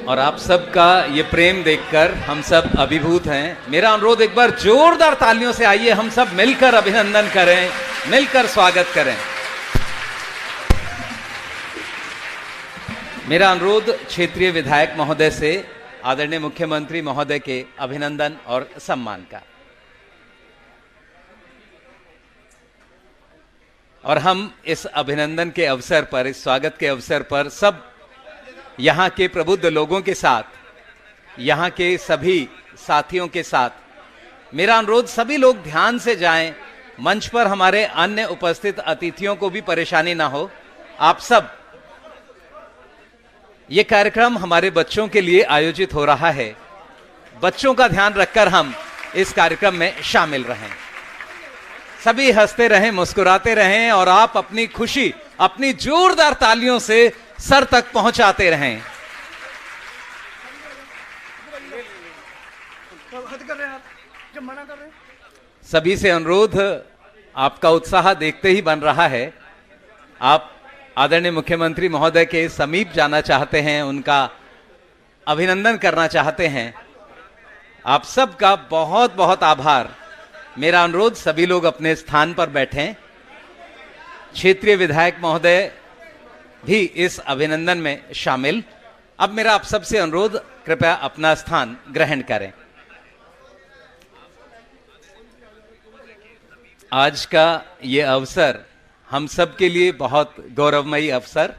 और आप सबका ये प्रेम देखकर हम सब अभिभूत हैं। मेरा अनुरोध, एक बार जोरदार तालियों से आइए, हम सब मिलकर अभिनंदन करें, मिलकर स्वागत करें। मेरा अनुरोध क्षेत्रीय विधायक महोदय से आदरणीय मुख्यमंत्री महोदय के अभिनंदन और सम्मान का। और हम इस अभिनंदन के अवसर पर, इस स्वागत के अवसर पर सब यहाँ के प्रबुद्ध लोगों के साथ, यहाँ के सभी साथियों के साथ मेरा अनुरोध, सभी लोग ध्यान से जाएं। मंच पर हमारे अन्य उपस्थित अतिथियों को भी परेशानी ना हो। आप सब, ये कार्यक्रम हमारे बच्चों के लिए आयोजित हो रहा है। बच्चों का ध्यान रखकर हम इस कार्यक्रम में शामिल रहें। सभी हंसते रहें, मुस्कुराते रहें और आप अपनी खुशी अपनी जोरदार तालियों से सर तक पहुंचाते रहें। सभी से अनुरोध, आपका उत्साह देखते ही बन रहा है। आप आदरणीय मुख्यमंत्री महोदय के समीप जाना चाहते हैं, उनका अभिनंदन करना चाहते हैं। आप सबका बहुत बहुत आभार। मेरा अनुरोध, सभी लोग अपने स्थान पर बैठें। क्षेत्रीय विधायक महोदय भी इस अभिनंदन में शामिल। अब मेरा आप सबसे अनुरोध, कृपया अपना स्थान ग्रहण करें। आज का ये अवसर हम सब के लिए बहुत गौरवमयी अवसर।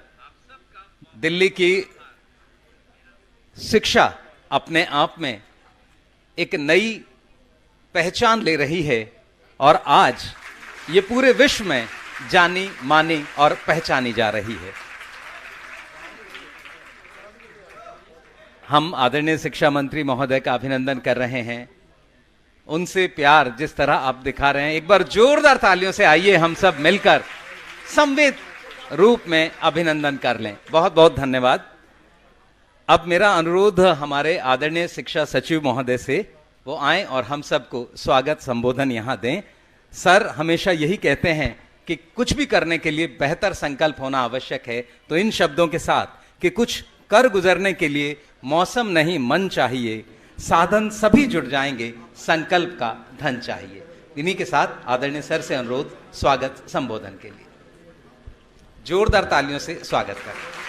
दिल्ली की शिक्षा अपने आप में एक नई पहचान ले रही है और आज ये पूरे विश्व में जानी मानी और पहचानी जा रही है। हम आदरणीय शिक्षा मंत्री महोदय का अभिनंदन कर रहे हैं। उनसे प्यार जिस तरह आप दिखा रहे हैं, एक बार जोरदार तालियों से आइए हम सब मिलकर संवेद रूप में अभिनंदन कर लें। बहुत बहुत धन्यवाद। अब मेरा अनुरोध हमारे आदरणीय शिक्षा सचिव महोदय से, वो आए और हम सबको स्वागत संबोधन यहां दें। सर हमेशा यही कहते हैं कि कुछ भी करने के लिए बेहतर संकल्प होना आवश्यक है। तो इन शब्दों के साथ कि कुछ कर गुजरने के लिए मौसम नहीं मन चाहिए, साधन सभी जुट जाएंगे, संकल्प का धन चाहिए। इन्हीं के साथ आदरणीय सर से अनुरोध, स्वागत संबोधन के लिए जोरदार तालियों से स्वागत करें।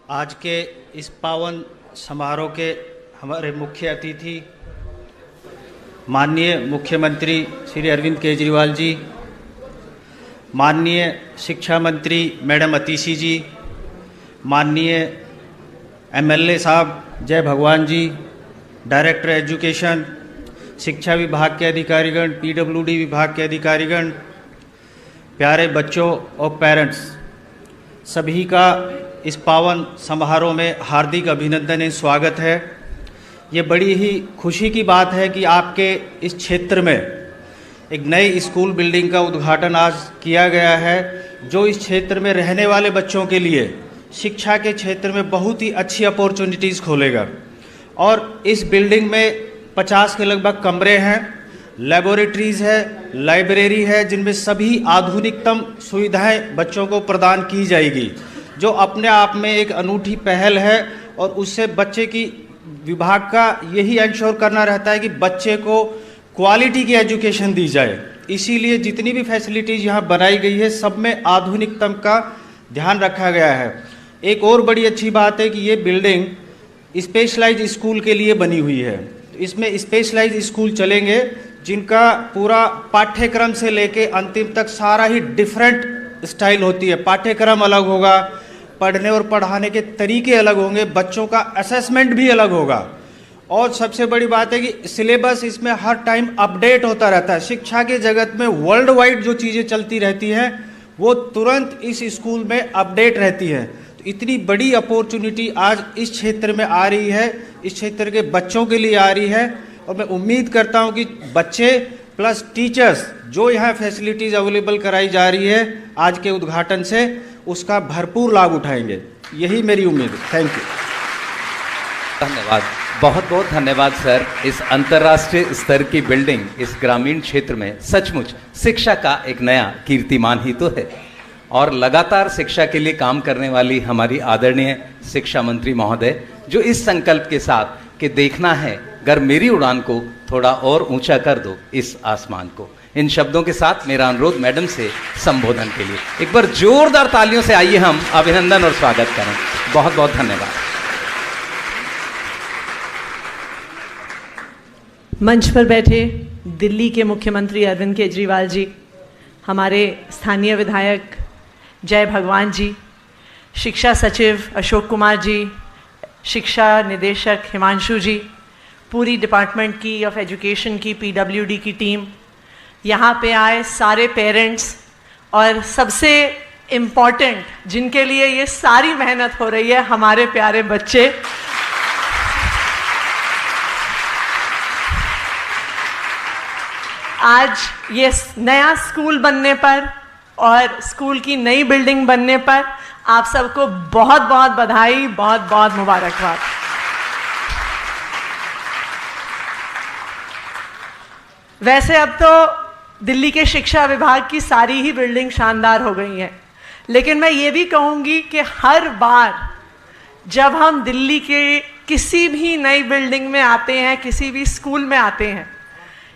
आज के इस पावन समारोह के हमारे मुख्य अतिथि माननीय मुख्यमंत्री श्री अरविंद केजरीवाल जी, माननीय शिक्षा मंत्री मैडम अतिशी जी, माननीय एमएलए साहब जय भगवान जी, डायरेक्टर एजुकेशन, शिक्षा विभाग के अधिकारीगण, पीडब्ल्यूडी विभाग के अधिकारीगण, प्यारे बच्चों और पेरेंट्स, सभी का इस पावन समारोह में हार्दिक अभिनंदन एवं स्वागत है। ये बड़ी ही खुशी की बात है कि आपके इस क्षेत्र में एक नई स्कूल बिल्डिंग का उद्घाटन आज किया गया है, जो इस क्षेत्र में रहने वाले बच्चों के लिए शिक्षा के क्षेत्र में बहुत ही अच्छी अपॉर्चुनिटीज़ खोलेगा। और इस बिल्डिंग में 50 के लगभग कमरे हैं, लैबोरेटरीज़ है, लाइब्रेरी है, जिनमें सभी आधुनिकतम सुविधाएं बच्चों को प्रदान की जाएगी, जो अपने आप में एक अनूठी पहल है। और उससे बच्चे की विभाग का यही इंश्योर करना रहता है कि बच्चे को क्वालिटी की एजुकेशन दी जाए। इसीलिए जितनी भी फैसिलिटीज़ यहाँ बनाई गई है, सब में आधुनिकतम का ध्यान रखा गया है। एक और बड़ी अच्छी बात है कि ये बिल्डिंग स्पेशलाइज्ड स्कूल के लिए बनी हुई है। इसमें स्पेशलाइज्ड स्कूल चलेंगे, जिनका पूरा पाठ्यक्रम से लेके अंतिम तक सारा ही डिफरेंट स्टाइल होती है। पाठ्यक्रम अलग होगा, पढ़ने और पढ़ाने के तरीके अलग होंगे, बच्चों का असेसमेंट भी अलग होगा। और सबसे बड़ी बात है कि सिलेबस इसमें हर टाइम अपडेट होता रहता है। शिक्षा के जगत में वर्ल्ड वाइड जो चीज़ें चलती रहती हैं, वो तुरंत इस स्कूल में अपडेट रहती हैं। तो इतनी बड़ी अपॉर्चुनिटी आज इस क्षेत्र में आ रही है, इस क्षेत्र के बच्चों के लिए आ रही है। और मैं उम्मीद करता हूं कि बच्चे प्लस टीचर्स, जो यहाँ फैसिलिटीज़ अवेलेबल कराई जा रही है आज के उद्घाटन से, उसका भरपूर लाभ उठाएंगे। यही मेरी उम्मीद है। Thank you. धन्यवाद, बहुत बहुत धन्यवाद सर। इस अंतर्राष्ट्रीय स्तर की बिल्डिंग इस ग्रामीण क्षेत्र में सचमुच शिक्षा का एक नया कीर्तिमान ही तो है, और लगातार शिक्षा के लिए काम करने वाली हमारी आदरणीय शिक्षा मंत्री महोदय, जो इस संकल्प के साथ कि देखना है अगर मेरी उड़ान को थोड़ा और ऊंचा कर दो इस आसमान को। इन शब्दों के साथ मेरा अनुरोध मैडम से संबोधन के लिए एक बार जोरदार तालियों से आइए हम अभिनंदन और स्वागत करें। बहुत बहुत धन्यवाद। मंच पर बैठे दिल्ली के मुख्यमंत्री अरविंद केजरीवाल जी, हमारे स्थानीय विधायक जय भगवान जी, शिक्षा सचिव अशोक कुमार जी, शिक्षा निदेशक हिमांशु जी, पूरी डिपार्टमेंट की ऑफ एजुकेशन की पीडब्ल्यूडी की टीम, यहाँ पे आए सारे पेरेंट्स, और सबसे इम्पॉर्टेंट जिनके लिए ये सारी मेहनत हो रही है, हमारे प्यारे बच्चे। आज ये नया स्कूल बनने पर और स्कूल की नई बिल्डिंग बनने पर आप सबको बहुत बहुत बधाई, बहुत बहुत मुबारकबाद। वैसे अब तो दिल्ली के शिक्षा विभाग की सारी ही बिल्डिंग शानदार हो गई हैं, लेकिन मैं ये भी कहूँगी कि हर बार जब हम दिल्ली के किसी भी नई बिल्डिंग में आते हैं, किसी भी स्कूल में आते हैं,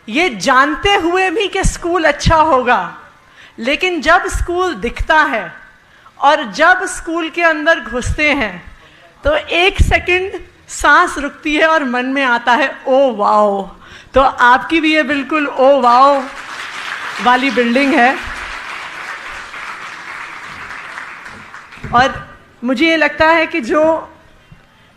ये जानते हुए भी कि स्कूल अच्छा होगा, लेकिन जब स्कूल दिखता है और जब स्कूल के अंदर घुसते हैं तो एक सेकंड सांस रुकती है और मन में आता है ओ वाओ। तो आपकी भी ये बिल्कुल ओ वाओ वाली बिल्डिंग है, और मुझे ये लगता है कि जो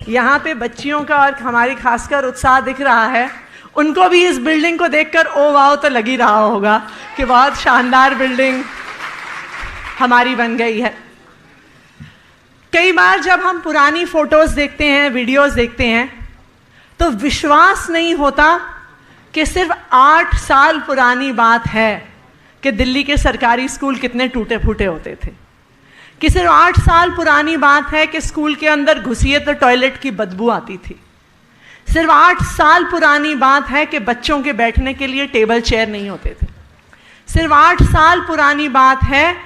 यहाँ पे बच्चियों का और हमारी खासकर उत्साह दिख रहा है, उनको भी इस बिल्डिंग को देखकर ओ वाओ तो लग ही रहा होगा कि बहुत शानदार बिल्डिंग हमारी बन गई है। कई बार जब हम पुरानी फोटोज देखते हैं, वीडियोस देखते हैं, तो विश्वास नहीं होता कि सिर्फ 8 साल पुरानी बात है कि दिल्ली के सरकारी स्कूल कितने टूटे फूटे होते थे, कि सिर्फ 8 साल पुरानी बात है कि स्कूल के अंदर घुसिए तो टॉयलेट की बदबू आती थी। सिर्फ 8 साल पुरानी बात है कि बच्चों के बैठने के लिए टेबल चेयर नहीं होते थे। सिर्फ 8 साल पुरानी बात है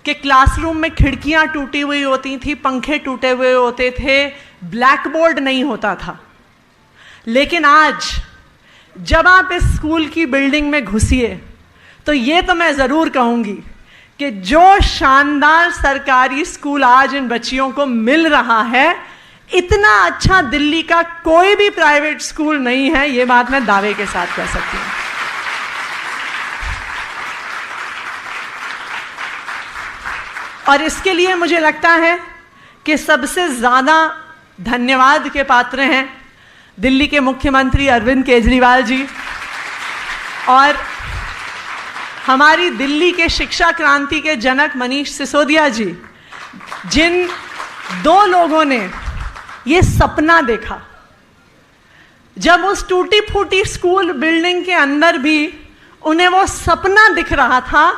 कि क्लासरूम में खिड़कियां टूटी हुई होती थी, पंखे टूटे हुए होते थे, ब्लैक बोर्ड नहीं होता था। लेकिन आज जब आप इस स्कूल की बिल्डिंग में घुसिए तो ये तो मैं ज़रूर कहूँगी कि जो शानदार सरकारी स्कूल आज इन बच्चियों को मिल रहा है, इतना अच्छा दिल्ली का कोई भी प्राइवेट स्कूल नहीं है, ये बात मैं दावे के साथ कह सकती हूँ। और इसके लिए मुझे लगता है कि सबसे ज़्यादा धन्यवाद के पात्र हैं दिल्ली के मुख्यमंत्री अरविंद केजरीवाल जी और हमारी दिल्ली के शिक्षा क्रांति के जनक मनीष सिसोदिया जी, जिन 2 लोगों ने ये सपना देखा। जब उस टूटी फूटी स्कूल बिल्डिंग के अंदर भी उन्हें वो सपना दिख रहा था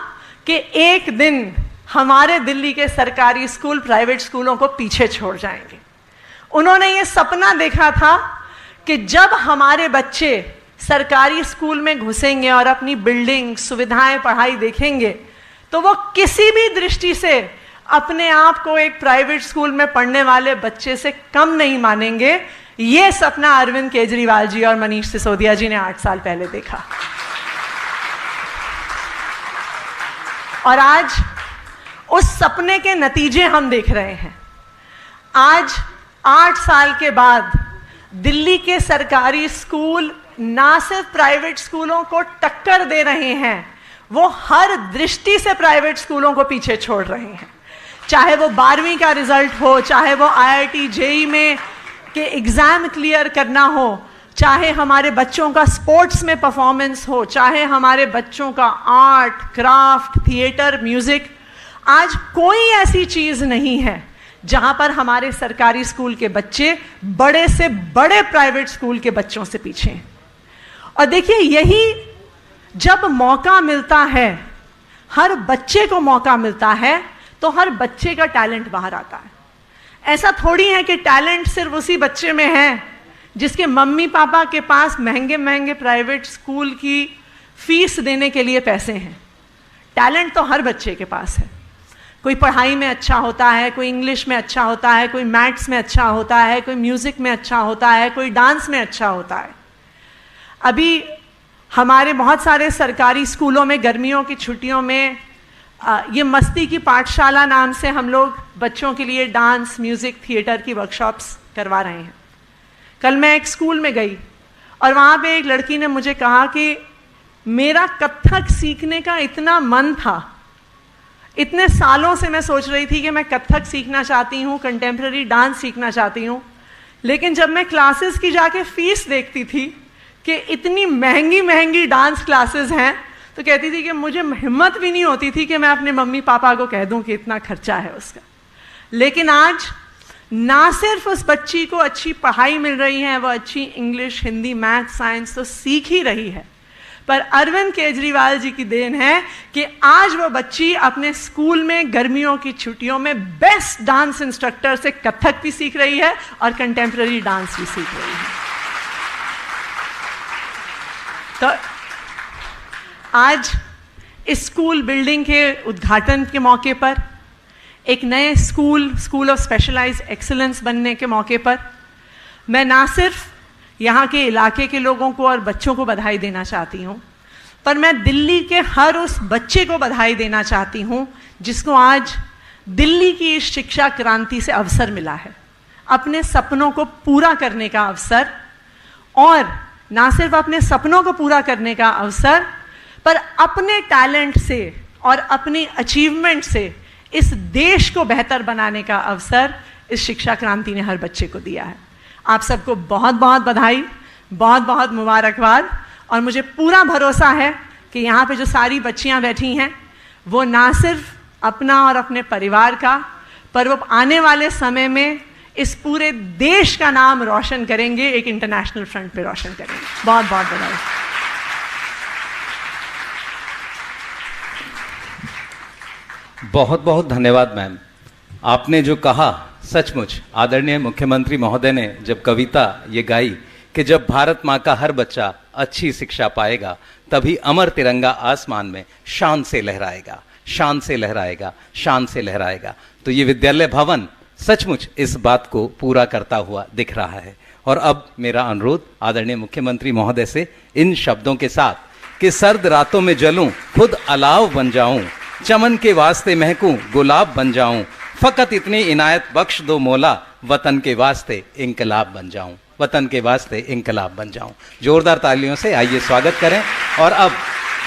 कि एक दिन हमारे दिल्ली के सरकारी स्कूल प्राइवेट स्कूलों को पीछे छोड़ जाएंगे। उन्होंने ये सपना देखा था कि जब हमारे बच्चे सरकारी स्कूल में घुसेंगे और अपनी बिल्डिंग, सुविधाएं, पढ़ाई देखेंगे तो वो किसी भी दृष्टि से अपने आप को एक प्राइवेट स्कूल में पढ़ने वाले बच्चे से कम नहीं मानेंगे। ये सपना अरविंद केजरीवाल जी और मनीष सिसोदिया जी ने 8 साल पहले देखा, और आज उस सपने के नतीजे हम देख रहे हैं। आज 8 साल के बाद दिल्ली के सरकारी स्कूल ना सिर्फ प्राइवेट स्कूलों को टक्कर दे रहे हैं, वो हर दृष्टि से प्राइवेट स्कूलों को पीछे छोड़ रहे हैं। चाहे वो 12वीं का रिजल्ट हो, चाहे वो IIT JEE में के एग्जाम क्लियर करना हो, चाहे हमारे बच्चों का स्पोर्ट्स में परफॉर्मेंस हो, चाहे हमारे बच्चों का आर्ट, क्राफ्ट, थिएटर, म्यूजिक। आज कोई ऐसी चीज नहीं है जहां पर हमारे सरकारी स्कूल के बच्चे बड़े से बड़े प्राइवेट स्कूल के बच्चों से पीछे हैं। और देखिए, यही जब मौका मिलता है, हर बच्चे को मौका मिलता है, तो हर बच्चे का टैलेंट बाहर आता है। ऐसा थोड़ी है कि टैलेंट सिर्फ उसी बच्चे में है जिसके मम्मी पापा के पास महंगे महंगे प्राइवेट स्कूल की फीस देने के लिए पैसे हैं। टैलेंट तो हर बच्चे के पास है। कोई पढ़ाई में अच्छा होता है, कोई इंग्लिश में अच्छा होता है, कोई मैथ्स में अच्छा होता है, कोई म्यूज़िक में अच्छा होता है, कोई डांस में अच्छा होता है। अभी हमारे बहुत सारे सरकारी स्कूलों में गर्मियों की छुट्टियों में ये मस्ती की पाठशाला नाम से हम लोग बच्चों के लिए डांस, म्यूज़िक, थिएटर की वर्कशॉप्स करवा रहे हैं। कल मैं एक स्कूल में गई और वहाँ पे एक लड़की ने मुझे कहा कि मेरा कथक सीखने का इतना मन था, इतने सालों से मैं सोच रही थी कि मैं कथक सीखना चाहती हूँ, कंटेम्प्रेरी डांस सीखना चाहती हूँ, लेकिन जब मैं क्लासेस की जाके फीस देखती थी कि इतनी महंगी महंगी डांस क्लासेस हैं, तो कहती थी कि मुझे हिम्मत भी नहीं होती थी कि मैं अपने मम्मी पापा को कह दूं कि इतना खर्चा है उसका। लेकिन आज ना सिर्फ उस बच्ची को अच्छी पढ़ाई मिल रही है, वो अच्छी इंग्लिश, हिंदी, मैथ, साइंस तो सीख ही रही है, पर अरविंद केजरीवाल जी की देन है कि आज वो बच्ची अपने स्कूल में गर्मियों की छुट्टियों में बेस्ट डांस इंस्ट्रक्टर से कथक भी सीख रही है और कंटेम्प्रेरी डांस भी सीख रही है। तो आज इस स्कूल बिल्डिंग के उद्घाटन के मौके पर, एक नए स्कूल ऑफ स्पेशलाइज्ड एक्सीलेंस बनने के मौके पर, मैं ना सिर्फ यहाँ के इलाके के लोगों को और बच्चों को बधाई देना चाहती हूँ, पर मैं दिल्ली के हर उस बच्चे को बधाई देना चाहती हूँ जिसको आज दिल्ली की इस शिक्षा क्रांति से अवसर मिला है, अपने सपनों को पूरा करने का अवसर, और ना सिर्फ अपने सपनों को पूरा करने का अवसर, पर अपने टैलेंट से और अपनी अचीवमेंट से इस देश को बेहतर बनाने का अवसर इस शिक्षा क्रांति ने हर बच्चे को दिया है। आप सबको बहुत बहुत बधाई, बहुत बहुत मुबारकबाद। और मुझे पूरा भरोसा है कि यहाँ पे जो सारी बच्चियाँ बैठी हैं वो ना सिर्फ अपना और अपने परिवार का, पर वो आने वाले समय में इस पूरे देश का नाम रोशन करेंगे, एक इंटरनेशनल फ्रंट पे रोशन करेंगे। बहुत बहुत बधाई। बहुत बहुत धन्यवाद मैम। आपने जो कहा सचमुच, आदरणीय मुख्यमंत्री महोदय ने जब कविता ये गाई कि जब भारत माँ का हर बच्चा अच्छी शिक्षा पाएगा तभी अमर तिरंगा आसमान में शान से लहराएगा, शान से लहराएगा, शान से लहराएगा, तो ये विद्यालय भवन सचमुच इस बात को पूरा करता हुआ दिख रहा है। और अब मेरा अनुरोध आदरणीय मुख्यमंत्री महोदय से इन शब्दों के साथ कि सर्द रातों में जलूं, खुद अलाव बन जाऊं, चमन के वास्ते महकूं, गुलाब बन जाऊं, फकत इतनी इनायत बख्श दो मौला, वतन के वास्ते इंकलाब बन जाऊं, वतन के वास्ते इंकलाब बन जाऊं। जोरदार तालियों से आइए स्वागत करें। और अब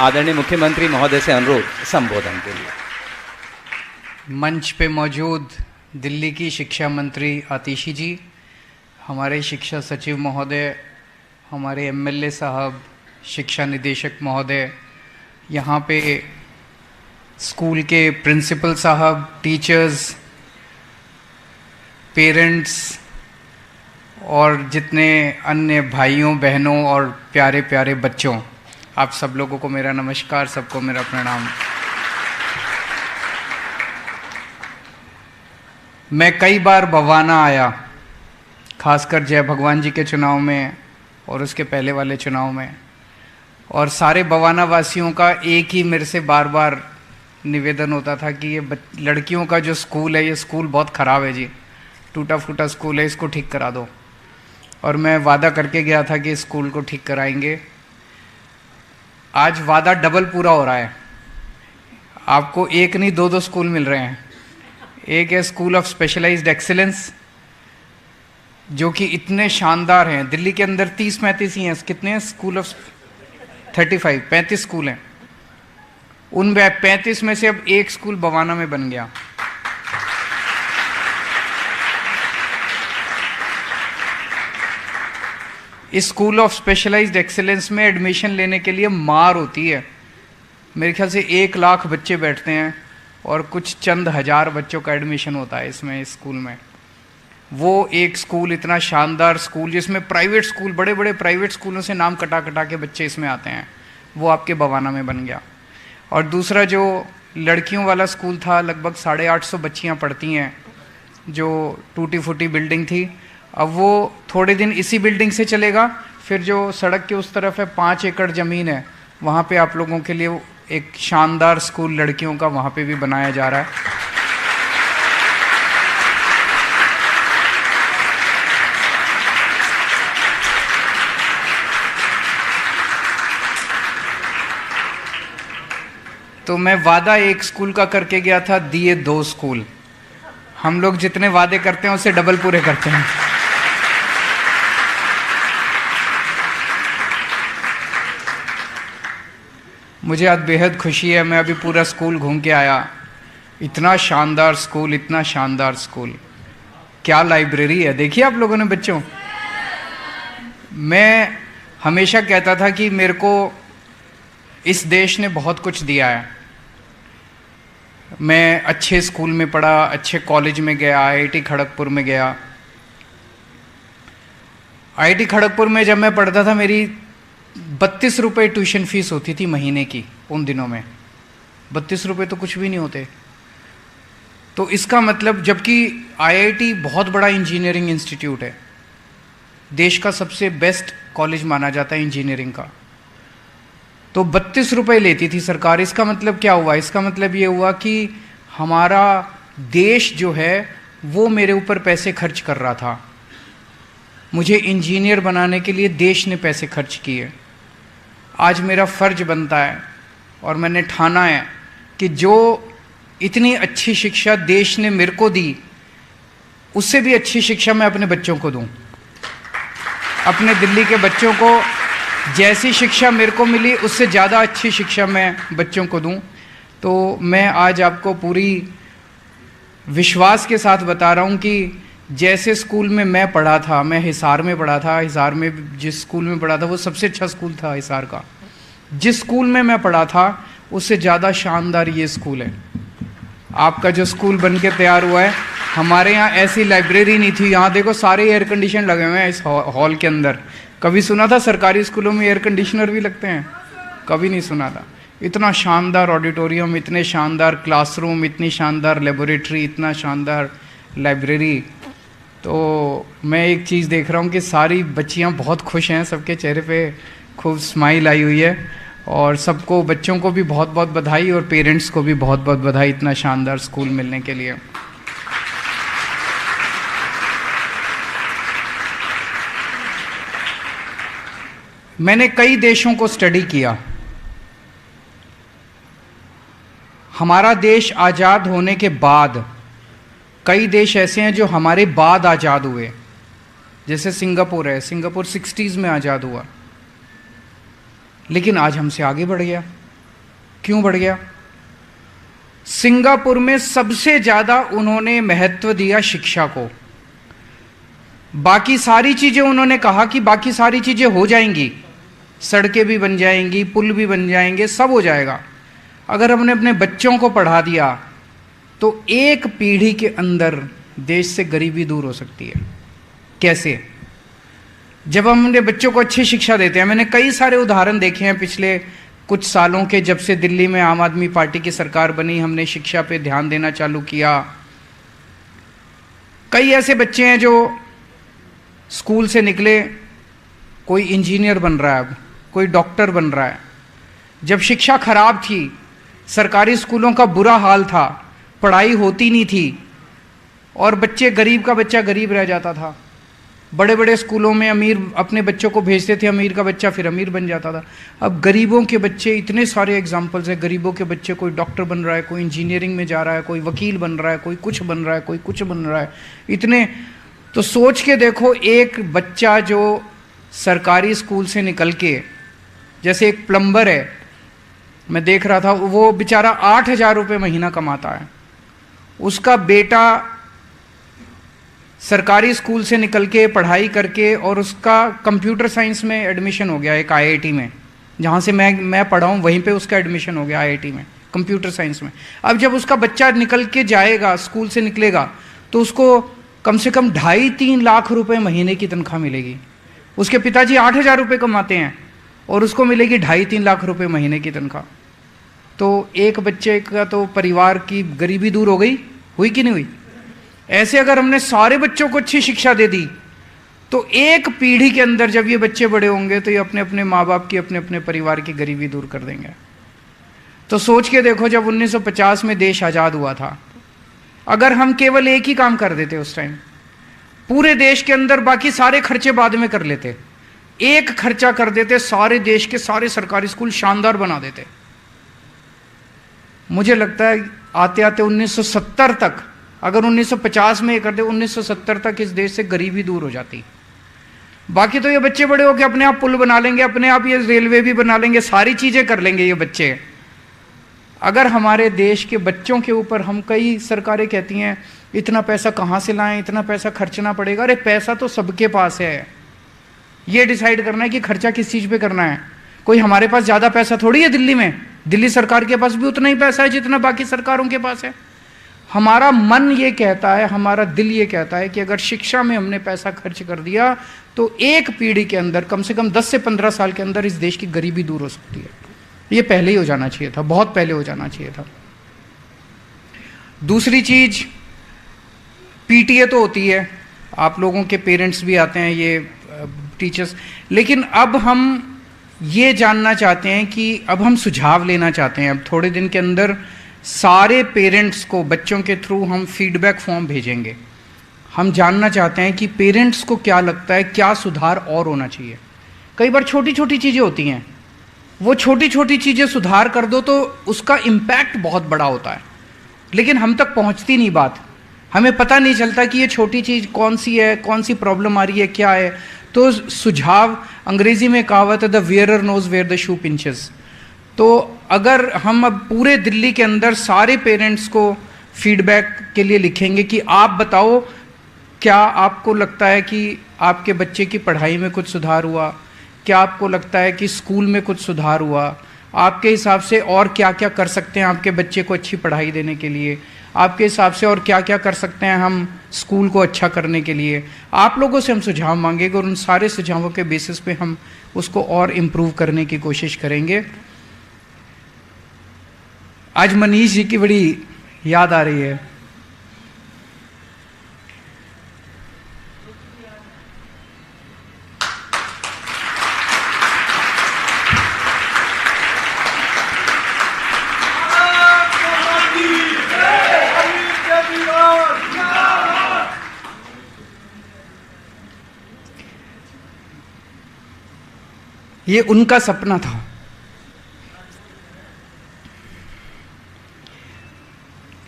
आदरणीय मुख्यमंत्री महोदय से अनुरोध संबोधन के लिए। मंच पे मौजूद दिल्ली की शिक्षा मंत्री आतिशी जी, हमारे शिक्षा सचिव महोदय, हमारे एमएलए साहब, शिक्षा निदेशक महोदय, यहाँ पे स्कूल के प्रिंसिपल साहब, टीचर्स, पेरेंट्स और जितने अन्य भाइयों बहनों और प्यारे प्यारे बच्चों, आप सब लोगों को मेरा नमस्कार, सबको मेरा प्रणाम। मैं कई बार बवाना आया, खासकर जय भगवान जी के चुनाव में और उसके पहले वाले चुनाव में, और सारे बवाना वासियों का एक ही मेरे से बार बार निवेदन होता था कि ये लड़कियों का जो स्कूल है, ये स्कूल बहुत ख़राब है जी, टूटा फूटा स्कूल है, इसको ठीक करा दो। और मैं वादा करके गया था कि स्कूल को ठीक कराएंगे। आज वादा डबल पूरा हो रहा है। आपको एक नहीं दो स्कूल मिल रहे हैं। एक है स्कूल ऑफ स्पेशलाइज्ड एक्सीलेंस, जो कि इतने शानदार हैं। दिल्ली के अंदर 30-35 ही हैं। कितने हैं स्कूल ऑफ 35 स्कूल हैं। उन 35 में से अब एक स्कूल बवाना में बन गया। इस स्कूल ऑफ स्पेशलाइज्ड एक्सीलेंस में एडमिशन लेने के लिए मार होती है। मेरे ख्याल से 1 लाख बच्चे बैठते हैं और कुछ चंद हज़ार बच्चों का एडमिशन होता है इसमें, इस स्कूल में। वो एक स्कूल, इतना शानदार स्कूल, जिसमें प्राइवेट स्कूल, बड़े बड़े प्राइवेट स्कूलों से नाम कटा कटा के बच्चे इसमें आते हैं, वो आपके बवाना में बन गया। और दूसरा जो लड़कियों वाला स्कूल था, लगभग 850 बच्चियाँ पढ़ती हैं, जो टूटी फूटी बिल्डिंग थी, अब वो थोड़े दिन इसी बिल्डिंग से चलेगा, फिर जो सड़क के उस तरफ है 5 एकड़ ज़मीन है, वहाँ पे आप लोगों के लिए एक शानदार स्कूल लड़कियों का वहाँ पे भी बनाया जा रहा है। तो मैं वादा एक स्कूल का करके गया था, दिए 2 स्कूल। हम लोग जितने वादे करते हैं उससे डबल पूरे करते हैं। मुझे आज बेहद खुशी है, मैं अभी पूरा स्कूल घूम के आया। इतना शानदार स्कूल, इतना शानदार स्कूल, क्या लाइब्रेरी है। देखिए आप लोगों ने बच्चों, मैं हमेशा कहता था कि मेरे को इस देश ने बहुत कुछ दिया है। मैं अच्छे स्कूल में पढ़ा, अच्छे कॉलेज में गया, आईआईटी खड़गपुर में गया। आईआईटी खड़गपुर में जब मैं पढ़ता था मेरी 32 रुपये ट्यूशन फीस होती थी महीने की। उन दिनों में 32 रुपये तो कुछ भी नहीं होते। तो इसका मतलब, जबकि आईआईटी बहुत बड़ा इंजीनियरिंग इंस्टीट्यूट है, देश का सबसे बेस्ट कॉलेज माना जाता है इंजीनियरिंग का, तो 32 रुपये लेती थी सरकार। इसका मतलब क्या हुआ? इसका मतलब ये हुआ कि हमारा देश जो है वो मेरे ऊपर पैसे खर्च कर रहा था। मुझे इंजीनियर बनाने के लिए देश ने पैसे खर्च किए। आज मेरा फ़र्ज बनता है और मैंने ठाना है कि जो इतनी अच्छी शिक्षा देश ने मेरे को दी, उससे भी अच्छी शिक्षा मैं अपने बच्चों को दूं। अपने दिल्ली के बच्चों को जैसी शिक्षा मेरे को मिली उससे ज़्यादा अच्छी शिक्षा मैं बच्चों को दूं। तो मैं आज आपको पूरी विश्वास के साथ बता रहा हूं कि जैसे स्कूल में मैं पढ़ा था, मैं हिसार में पढ़ा था, हिसार में जिस स्कूल में पढ़ा था वो सबसे अच्छा स्कूल था हिसार का। जिस स्कूल में मैं पढ़ा था उससे ज़्यादा शानदार ये स्कूल है। आपका जो स्कूल बन के तैयार हुआ है, हमारे यहाँ ऐसी लाइब्रेरी नहीं थी। यहाँ देखो सारे एयर कंडीशन लगे हुए हैं इस हॉल के अंदर। कभी सुना था सरकारी स्कूलों में एयर कंडीशनर भी लगते हैं? कभी नहीं सुना था। इतना शानदार ऑडिटोरियम, इतने शानदार क्लासरूम, इतनी शानदार लेबोरेटरी, इतना शानदार लाइब्रेरी। तो मैं एक चीज़ देख रहा हूँ कि सारी बच्चियाँ बहुत खुश हैं, सबके चेहरे पे खूब स्माइल आई हुई है। और सबको, बच्चों को भी बहुत बहुत बधाई और पेरेंट्स को भी बहुत बहुत बधाई इतना शानदार स्कूल मिलने के लिए। मैंने कई देशों को स्टडी किया। हमारा देश आज़ाद होने के बाद कई देश ऐसे हैं जो हमारे बाद आज़ाद हुए, जैसे सिंगापुर है। सिंगापुर 60s में आज़ाद हुआ, लेकिन आज हमसे आगे बढ़ गया। क्यों बढ़ गया? सिंगापुर में सबसे ज़्यादा उन्होंने महत्व दिया शिक्षा को। बाकी सारी चीज़ें उन्होंने कहा कि बाकी सारी चीज़ें हो जाएंगी, सड़कें भी बन जाएंगी, पुल भी बन जाएंगे, सब हो जाएगा। अगर हमने अपने बच्चों को पढ़ा दिया तो एक पीढ़ी के अंदर देश से गरीबी दूर हो सकती है। कैसे? जब हम अपने बच्चों को अच्छी शिक्षा देते हैं। मैंने कई सारे उदाहरण देखे हैं पिछले कुछ सालों के। जब से दिल्ली में आम आदमी पार्टी की सरकार बनी, हमने शिक्षा पे ध्यान देना चालू किया। कई ऐसे बच्चे हैं जो स्कूल से निकले, कोई इंजीनियर बन रहा है, कोई डॉक्टर बन रहा है। जब शिक्षा खराब थी, सरकारी स्कूलों का बुरा हाल था, पढ़ाई होती नहीं थी और बच्चे, गरीब का बच्चा गरीब रह जाता था। बड़े बड़े स्कूलों में अमीर अपने बच्चों को भेजते थे, अमीर का बच्चा फिर अमीर बन जाता था। अब गरीबों के बच्चे, इतने सारे एग्जाम्पल्स हैं। गरीबों के बच्चे, कोई डॉक्टर बन रहा है, कोई इंजीनियरिंग में जा रहा है, कोई वकील बन रहा है, कोई कुछ बन रहा है, कोई कुछ बन रहा है। इतने, तो सोच के देखो, एक बच्चा जो सरकारी स्कूल से निकल के, जैसे एक प्लम्बर है, मैं देख रहा था, वो बेचारा 8,000 रुपये महीना कमाता है। उसका बेटा सरकारी स्कूल से निकल के पढ़ाई करके, और उसका कंप्यूटर साइंस में एडमिशन हो गया एक आईआईटी में, जहाँ से मैं पढ़ा हूँ, वहीं पे उसका एडमिशन हो गया आईआईटी में, कंप्यूटर साइंस में। अब जब उसका बच्चा निकल के जाएगा, स्कूल से निकलेगा, तो उसको कम से कम 2.5-3 लाख रुपए महीने की तनख्वाह मिलेगी। उसके पिताजी 8,000 रुपये कमाते हैं और उसको मिलेगी 2.5-3 लाख रुपए महीने की तनख्वाह। तो एक बच्चे का तो परिवार की गरीबी दूर हो गई, हुई कि नहीं हुई? ऐसे अगर हमने सारे बच्चों को अच्छी शिक्षा दे दी तो एक पीढ़ी के अंदर जब ये बच्चे बड़े होंगे तो ये अपने अपने माँ बाप की, अपने अपने परिवार की गरीबी दूर कर देंगे। तो सोच के देखो, जब 1950 में देश आज़ाद हुआ था, अगर हम केवल एक ही काम कर देते उस टाइम, पूरे देश के अंदर बाकी सारे खर्चे बाद में कर लेते, एक खर्चा कर देते, सारे देश के सारे सरकारी स्कूल शानदार बना देते। मुझे लगता है आते आते 1970 तक, अगर 1950 में ये कर दे, 1970 तक इस देश से गरीबी दूर हो जाती। बाकी तो ये बच्चे बड़े होकर अपने आप पुल बना लेंगे, अपने आप ये रेलवे भी बना लेंगे, सारी चीजें कर लेंगे ये बच्चे। अगर हमारे देश के बच्चों के ऊपर हम, कई सरकारें कहती हैं इतना पैसा कहाँ से लाएं, इतना पैसा खर्चना पड़ेगा। अरे पैसा तो सबके पास है, ये डिसाइड करना है कि खर्चा किस चीज पे करना है। कोई हमारे पास ज्यादा पैसा थोड़ी है दिल्ली में, दिल्ली सरकार के पास भी उतना ही पैसा है जितना बाकी सरकारों के पास है। हमारा मन ये कहता है, हमारा दिल ये कहता है कि अगर शिक्षा में हमने पैसा खर्च कर दिया तो एक पीढ़ी के अंदर, कम से कम 10 से 15 साल के अंदर इस देश की गरीबी दूर हो सकती है। ये पहले ही हो जाना चाहिए था, बहुत पहले हो जाना चाहिए था। दूसरी चीज, पीटीए तो होती है, आप लोगों के पेरेंट्स भी आते हैं, ये टीचर्स, लेकिन अब हम ये जानना चाहते हैं कि अब हम सुझाव लेना चाहते हैं। अब थोड़े दिन के अंदर सारे पेरेंट्स को बच्चों के थ्रू हम फीडबैक फॉर्म भेजेंगे। हम जानना चाहते हैं कि पेरेंट्स को क्या लगता है, क्या सुधार और होना चाहिए। कई बार छोटी छोटी चीज़ें होती हैं, वो छोटी छोटी चीज़ें सुधार कर दो तो उसका इम्पैक्ट बहुत बड़ा होता है, लेकिन हम तक पहुंचती नहीं बात। हमें पता नहीं चलता कि ये छोटी चीज़ कौन सी है, कौन सी प्रॉब्लम आ रही है, क्या है। तो सुझाव, अंग्रेजी में कहावत है the wearer knows where the shoe pinches. तो अगर हम अब पूरे दिल्ली के अंदर सारे पेरेंट्स को फीडबैक के लिए लिखेंगे कि आप बताओ क्या आपको लगता है कि आपके बच्चे की पढ़ाई में कुछ सुधार हुआ, क्या आपको लगता है कि स्कूल में कुछ सुधार हुआ, आपके हिसाब से और क्या क्या कर सकते हैं आपके बच्चे को अच्छी पढ़ाई देने के लिए, आपके हिसाब से और क्या क्या कर सकते हैं हम स्कूल को अच्छा करने के लिए। आप लोगों से हम सुझाव मांगेंगे और उन सारे सुझावों के बेसिस पे हम उसको और इम्प्रूव करने की कोशिश करेंगे। आज मनीष जी की बड़ी याद आ रही है। ये उनका सपना था।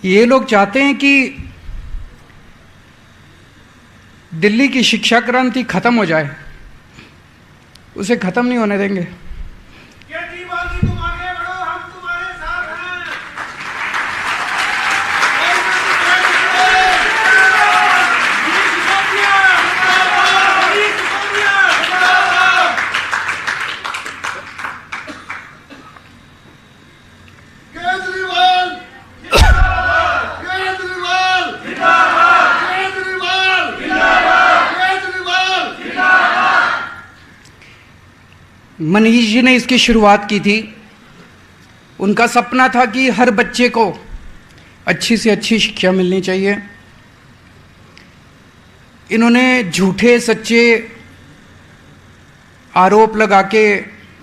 ये लोग चाहते हैं कि दिल्ली की शिक्षा क्रांति खत्म हो जाए, उसे खत्म नहीं होने देंगे। मनीष जी ने इसकी शुरुआत की थी। उनका सपना था कि हर बच्चे को अच्छी से अच्छी शिक्षा मिलनी चाहिए। इन्होंने झूठे सच्चे आरोप लगा के,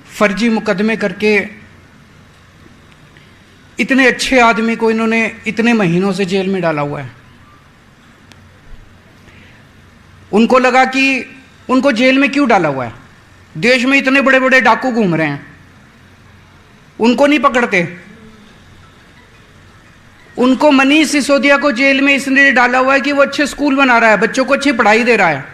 फर्जी मुकदमे करके इतने अच्छे आदमी को इन्होंने इतने महीनों से जेल में डाला हुआ है। उनको लगा कि उनको जेल में क्यों डाला हुआ है, देश में इतने बड़े बड़े डाकू घूम रहे हैं, उनको नहीं पकड़ते। उनको मनीष सिसोदिया को जेल में इसलिए डाला हुआ है कि वो अच्छे स्कूल बना रहा है, बच्चों को अच्छी पढ़ाई दे रहा है।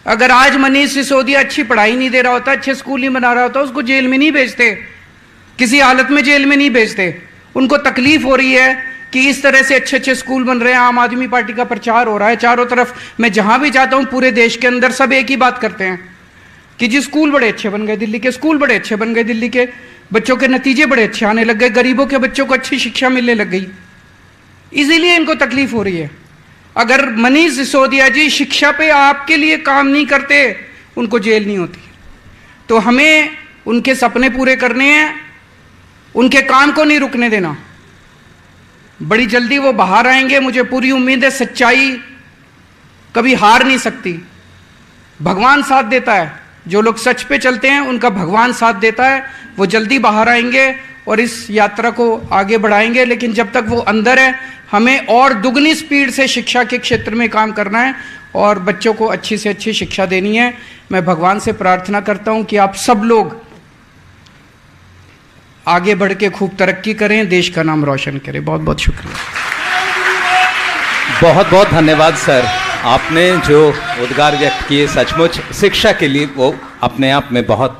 अगर आज मनीष सिसोदिया अच्छी पढ़ाई नहीं दे रहा होता, अच्छे स्कूल नहीं बना रहा होता, उसको जेल में नहीं भेजते, किसी हालत में जेल में नहीं भेजते। उनको तकलीफ हो रही है कि इस तरह से अच्छे अच्छे स्कूल बन रहे हैं, आम आदमी पार्टी का प्रचार हो रहा है चारों तरफ। मैं जहां भी जाता हूं पूरे देश के अंदर सब एक ही बात करते हैं कि जी स्कूल बड़े अच्छे बन गए, दिल्ली के स्कूल बड़े अच्छे बन गए, दिल्ली के बच्चों के नतीजे बड़े अच्छे आने लग गए, गरीबों के बच्चों को अच्छी शिक्षा मिलने लग गई। इसीलिए इनको तकलीफ हो रही है। अगर मनीष सिसोदिया जी शिक्षा पे आपके लिए काम नहीं करते, उनको जेल नहीं होती। तो हमें उनके सपने पूरे करने हैं, उनके काम को नहीं रुकने देना। बड़ी जल्दी वो बाहर आएंगे, मुझे पूरी उम्मीद है। सच्चाई कभी हार नहीं सकती, भगवान साथ देता है। जो लोग सच पे चलते हैं उनका भगवान साथ देता है, वो जल्दी बाहर आएंगे और इस यात्रा को आगे बढ़ाएंगे। लेकिन जब तक वो अंदर है, हमें और दुगनी स्पीड से शिक्षा के क्षेत्र में काम करना है और बच्चों को अच्छी से अच्छी शिक्षा देनी है। मैं भगवान से प्रार्थना करता हूं कि आप सब लोग आगे बढ़ के खूब तरक्की करें, देश का नाम रोशन करें। बहुत बहुत शुक्रिया। बहुत बहुत धन्यवाद सर, आपने जो उद्गार व्यक्त किए सचमुच शिक्षा के लिए वो अपने आप में बहुत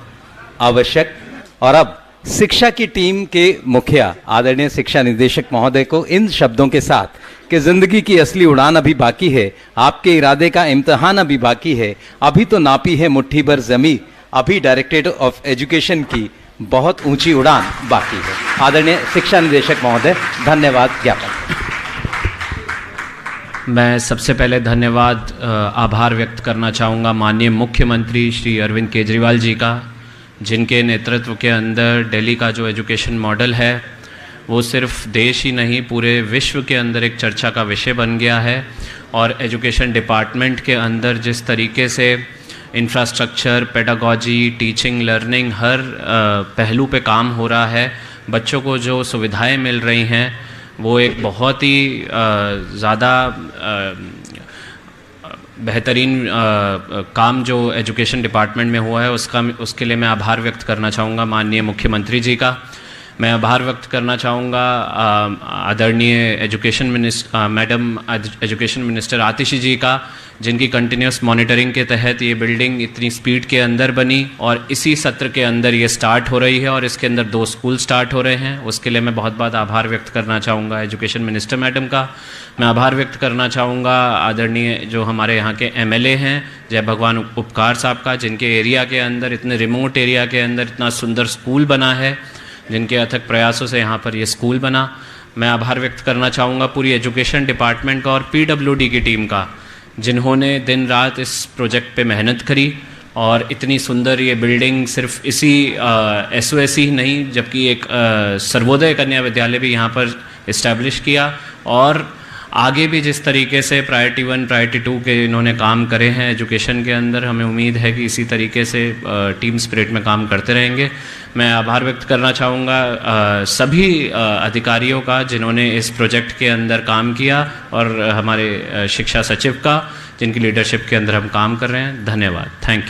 आवश्यक। और अब शिक्षा की टीम के मुखिया आदरणीय शिक्षा निदेशक महोदय को इन शब्दों के साथ कि जिंदगी की असली उड़ान अभी बाकी है, आपके इरादे का इम्तिहान अभी बाकी है, अभी तो नापी है मुट्ठी भर जमी, अभी डायरेक्टरेट ऑफ एजुकेशन की बहुत ऊंची उड़ान बाकी है। आदरणीय शिक्षा निदेशक महोदय, धन्यवाद ज्ञापन। मैं सबसे पहले धन्यवाद आभार व्यक्त करना चाहूँगा माननीय मुख्यमंत्री श्री अरविंद केजरीवाल जी का, जिनके नेतृत्व के अंदर दिल्ली का जो एजुकेशन मॉडल है वो सिर्फ देश ही नहीं पूरे विश्व के अंदर एक चर्चा का विषय बन गया है। और एजुकेशन डिपार्टमेंट के अंदर जिस तरीके से इंफ्रास्ट्रक्चर, पेडागॉजी, टीचिंग, लर्निंग हर पहलू पे काम हो रहा है, बच्चों को जो सुविधाएं मिल रही हैं वो एक बहुत ही ज़्यादा बेहतरीन काम जो एजुकेशन डिपार्टमेंट में हुआ है उसके लिए मैं आभार व्यक्त करना चाहूँगा माननीय मुख्यमंत्री जी का। मैं आभार व्यक्त करना चाहूँगा आदरणीय मैडम एजुकेशन मिनिस्टर आतिशी जी का, जिनकी कंटिन्यूस मॉनिटरिंग के तहत ये बिल्डिंग इतनी स्पीड के अंदर बनी और इसी सत्र के अंदर ये स्टार्ट हो रही है और इसके अंदर 2 स्कूल स्टार्ट हो रहे हैं। उसके लिए मैं बहुत बहुत आभार व्यक्त करना चाहूँगा एजुकेशन मिनिस्टर मैडम का। मैं आभार व्यक्त करना चाहूँगा आदरणीय जो हमारे यहाँ के MLA हैं जय भगवान उपकार साहब का, जिनके एरिया के अंदर, इतने रिमोट एरिया के अंदर इतना सुंदर स्कूल बना है, जिनके अथक प्रयासों से यहाँ पर ये स्कूल बना। मैं आभार व्यक्त करना चाहूँगा पूरी एजुकेशन डिपार्टमेंट का और PWD की टीम का, जिन्होंने दिन रात इस प्रोजेक्ट पे मेहनत करी और इतनी सुंदर ये बिल्डिंग सिर्फ इसी SOS ही नहीं जबकि एक सर्वोदय कन्या विद्यालय भी यहाँ पर इस्टेब्लिश किया। और आगे भी जिस तरीके से प्रायोरिटी 1, प्रायोरिटी 2 के इन्होंने काम करे हैं एजुकेशन के अंदर, हमें उम्मीद है कि इसी तरीके से टीम स्पिरिट में काम करते रहेंगे। मैं आभार व्यक्त करना चाहूँगा सभी अधिकारियों का जिन्होंने इस प्रोजेक्ट के अंदर काम किया और हमारे शिक्षा सचिव का, जिनकी लीडरशिप के अंदर हम काम कर रहे हैं। धन्यवाद। Thank you.